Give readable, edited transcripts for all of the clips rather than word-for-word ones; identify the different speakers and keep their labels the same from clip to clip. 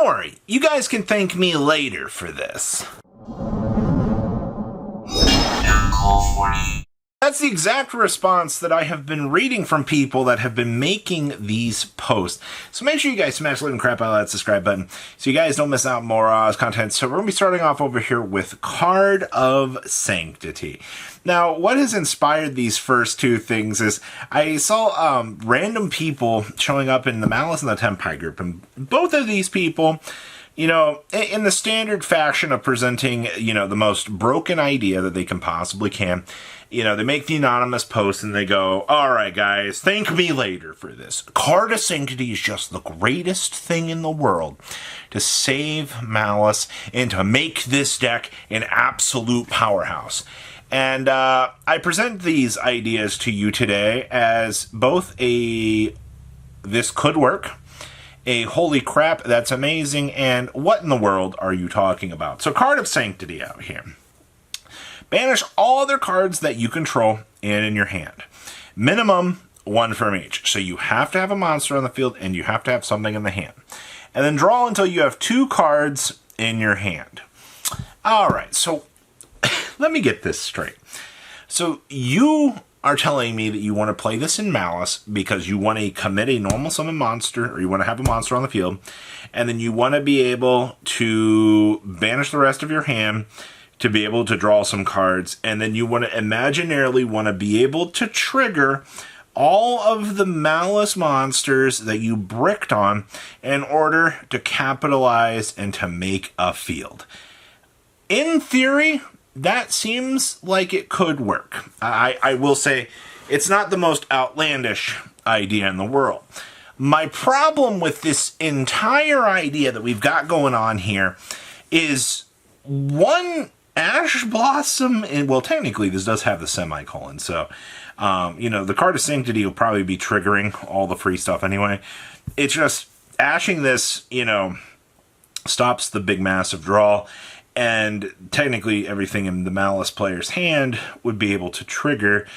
Speaker 1: don't worry, you guys can thank me later for this. That's the exact response that I have been reading from people that have been making these posts. So make sure you guys smash the little crap out of that subscribe button so you guys don't miss out more content. So we're going to be starting off over here with Card of Sanctity. Now, what has inspired these first two things is I saw random people showing up in the Malice and the Tenpai group, and both of these people, you know, in the standard fashion of presenting, you know, the most broken idea that they can possibly can, you know, they make the anonymous post and they go, all right, guys, thank me later for this. Card of Sanctity is just the greatest thing in the world to save Malice and to make this deck an absolute powerhouse. And I present these ideas to you today as both a this could work, a holy crap, that's amazing, and what in the world are you talking about? So Card of Sanctity out here. Banish all other cards that you control in your hand. Minimum one from each. So you have to have a monster on the field and you have to have something in the hand. And then draw until you have 2 cards in your hand. Alright, so let me get this straight. So you are telling me that you want to play this in Malice because you want to commit a normal summon monster, or you want to have a monster on the field, and then you want to be able to banish the rest of your hand to be able to draw some cards, and then you want to imaginarily want to be able to trigger all of the Malice monsters that you bricked on in order to capitalize and to make a field. In theory, that seems like it could work. I will say it's not the most outlandish idea in the world. My problem with this entire idea that we've got going on here is one Ash Blossom, and well, technically this does have the semicolon, so you know, the Card of Sanctity will probably be triggering all the free stuff anyway. It's just ashing this, you know, stops the big massive draw, and technically everything in the Malice player's hand would be able to trigger.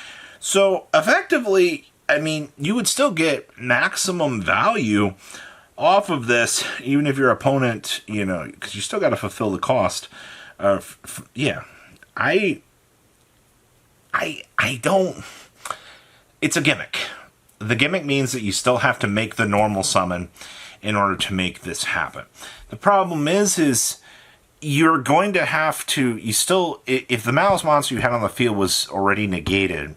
Speaker 1: So effectively, I mean, you would still get maximum value off of this, even if your opponent, you know, because you still got to fulfill the cost of, yeah, I don't, it's a gimmick. The gimmick means that you still have to make the normal summon in order to make this happen. The problem is you're going to have to, you still, if the Malice monster you had on the field was already negated,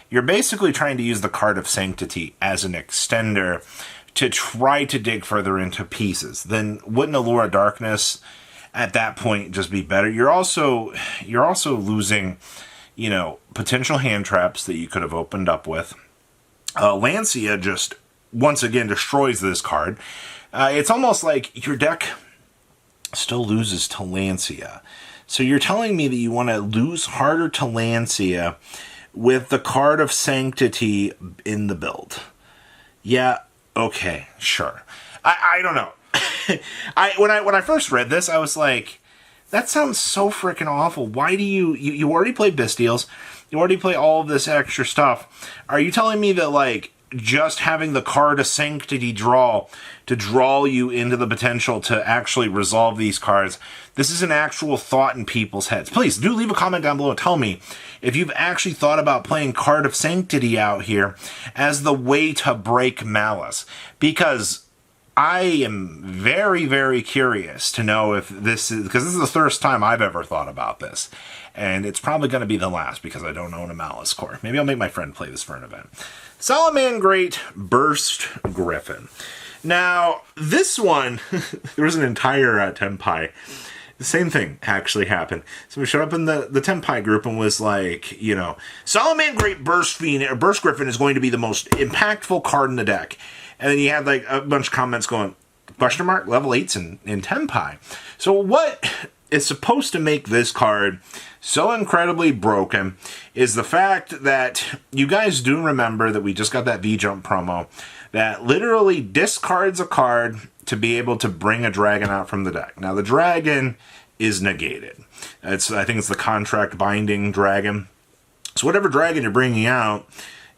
Speaker 1: you're basically trying to use the Card of Sanctity as an extender to try to dig further into pieces. Then wouldn't Allure of Darkness at that point just be better? You're also losing, you know, potential hand traps that you could have opened up with. Lancia just once again destroys this card. It's almost like your deck still loses to Lancia. So you're telling me that you want to lose harder to Lancia with the Card of Sanctity in the build. Yeah, okay, sure. I don't know. When I first read this, I was like, that sounds so freaking awful. Why do you already play Bystials, you already play all of this extra stuff. Are you telling me that, like, just having the Card of Sanctity draw to draw you into the potential to actually resolve these cards, this is an actual thought in people's heads? Please do leave a comment down below and tell me if you've actually thought about playing Card of Sanctity out here as the way to break Malice, because I am very, very curious to know if this is, because this is the first time I've ever thought about this, and it's probably going to be the last because I don't own a Malice core. Maybe I'll make my friend play this for an event. Salamangreat Burst Griffin. Now, this one, there was an entire Tenpai. The same thing actually happened. Somebody showed up in the Tenpai group and was like, you know, Salamangreat Burst Griffin is going to be the most impactful card in the deck. And then you had like a bunch of comments going, question mark, level 8s in Tenpai. So what is supposed to make this card so incredibly broken is the fact that you guys do remember that we just got that V-Jump promo that literally discards a card to be able to bring a dragon out from the deck. Now, the dragon is negated. I think it's the contract binding dragon. So whatever dragon you're bringing out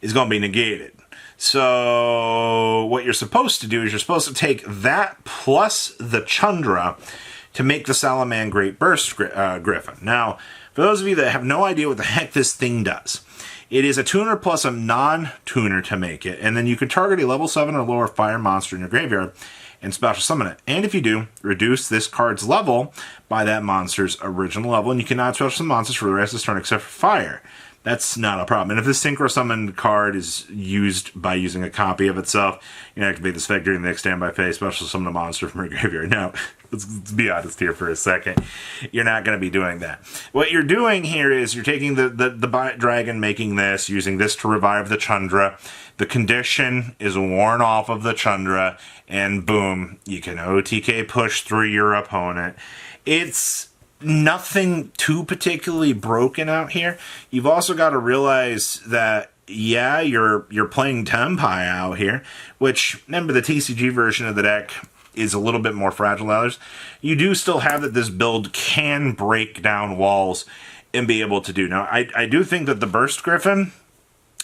Speaker 1: is going to be negated. So what you're supposed to do is you're supposed to take that plus the Chundra to make the Salamangreat Burst Griffin. Now, for those of you that have no idea what the heck this thing does, it is a tuner plus a non-tuner to make it, and then you can target a level 7 or lower fire monster in your graveyard and special summon it. And if you do, reduce this card's level by that monster's original level, and you cannot special summon monsters for the rest of this turn except for fire. That's not a problem. And if this Synchro Summon card is used by using a copy of itself, you can activate this effect during the next standby phase, special summon a monster from your graveyard. Now, let's be honest here for a second. You're not going to be doing that. What you're doing here is you're taking the dragon, making this, using this to revive the Chundra. The condition is worn off of the Chundra, and boom, you can OTK push through your opponent. It's nothing too particularly broken out here. You've also got to realize that, yeah, you're playing Tempai out here, which, remember, the TCG version of the deck is a little bit more fragile than others. You do still have that this build can break down walls and be able to do. Now, I do think that the Burst Griffin,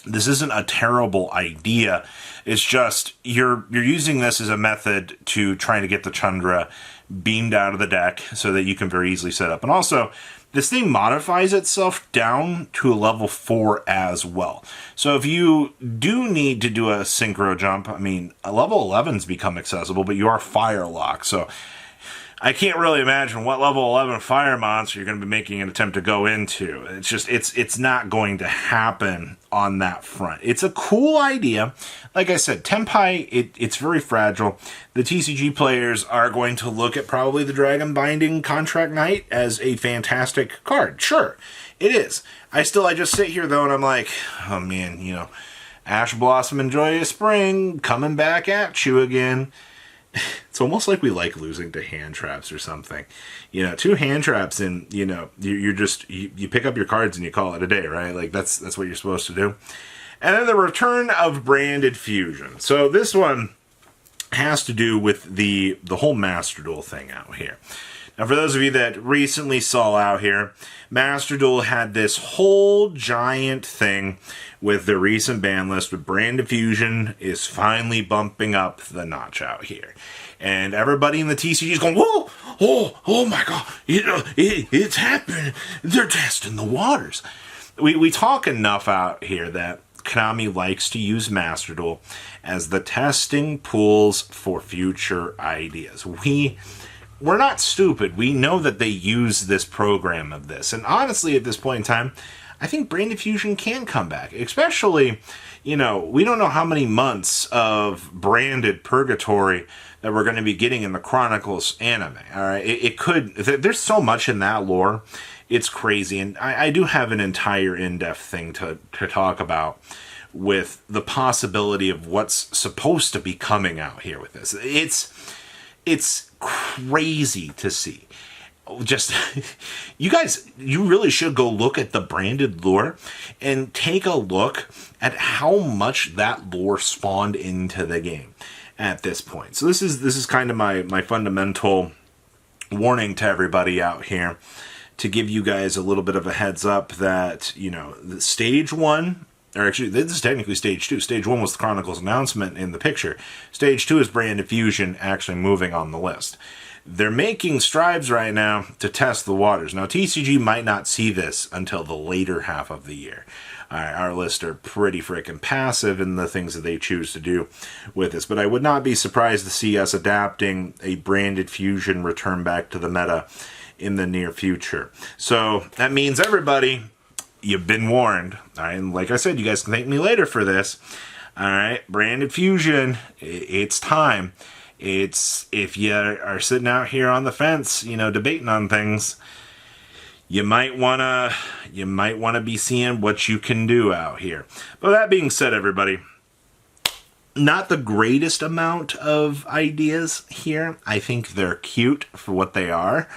Speaker 1: this isn't a terrible idea. It's just you're using this as a method to trying to get the Chundra beamed out of the deck so that you can very easily set up. And also, this thing modifies itself down to a level 4 as well. So if you do need to do a synchro jump, I mean, a level 11's become accessible, but you are fire locked. So I can't really imagine what level 11 fire monster you're going to be making an attempt to go into. It's just, it's not going to happen on that front. It's a cool idea. Like I said, Tempai, it's very fragile. The TCG players are going to look at probably the Dragon Binding Contract Knight as a fantastic card. Sure, it is. I just sit here though and I'm like, oh man, you know, Ash Blossom and Joyous Spring coming back at you again. It's almost like we like losing to hand traps or something. You know, 2 hand traps and, you know, you pick up your cards and you call it a day, right? Like that's what you're supposed to do. And then the return of Branded Fusion. So this one has to do with the whole Master Duel thing out here. Now, for those of you that recently saw out here, Master Duel had this whole giant thing with the recent ban list, with Branded Fusion is finally bumping up the notch out here. And everybody in the TCG is going, whoa, oh my God, it's happening. They're testing the waters. We talk enough out here that Konami likes to use Master Duel as the testing pools for future ideas. We're not stupid. We know that they use this program of this. And honestly, at this point in time, I think Branded Fusion can come back. Especially, you know, we don't know how many months of branded purgatory that we're going to be getting in the Chronicles anime. All right, it could. There's so much in that lore. It's crazy. And I do have an entire in-depth thing to talk about with the possibility of what's supposed to be coming out here with this. It's crazy to see. Just, you guys, you really should go look at the branded lore and take a look at how much that lore spawned into the game at this point. So this is kind of my fundamental warning to everybody out here, to give you guys a little bit of a heads up that, you know, the stage 1, or actually, this is technically stage 2. Stage 1 was the Chronicles announcement in the picture. Stage 2 is Branded Fusion actually moving on the list. They're making strides right now to test the waters. Now, TCG might not see this until the later half of the year. Our lists are pretty freaking passive in the things that they choose to do with this. But I would not be surprised to see us adapting a Branded Fusion return back to the meta in the near future. So that means everybody, you've been warned. All right, and like I said, you guys can thank me later for this. All right, Branded Fusion, it's time. It's, if you are sitting out here on the fence, you know, debating on things, you might wanna be seeing what you can do out here. But that being said, everybody, not the greatest amount of ideas here. I think they're cute for what they are.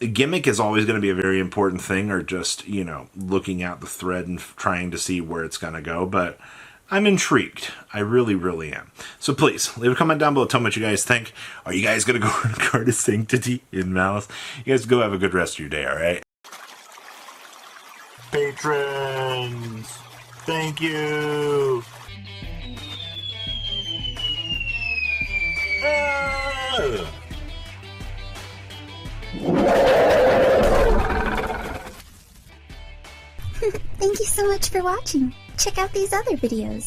Speaker 1: Gimmick is always going to be a very important thing, or just, you know, looking out the thread and trying to see where it's going to go. But I'm intrigued. I really, really am. So please, leave a comment down below. Tell me what you guys think. Are you guys going to go on Card of Sanctity in Malice? You guys go have a good rest of your day, alright? Patrons! Thank you!
Speaker 2: Thank you so much for watching. Check out these other videos.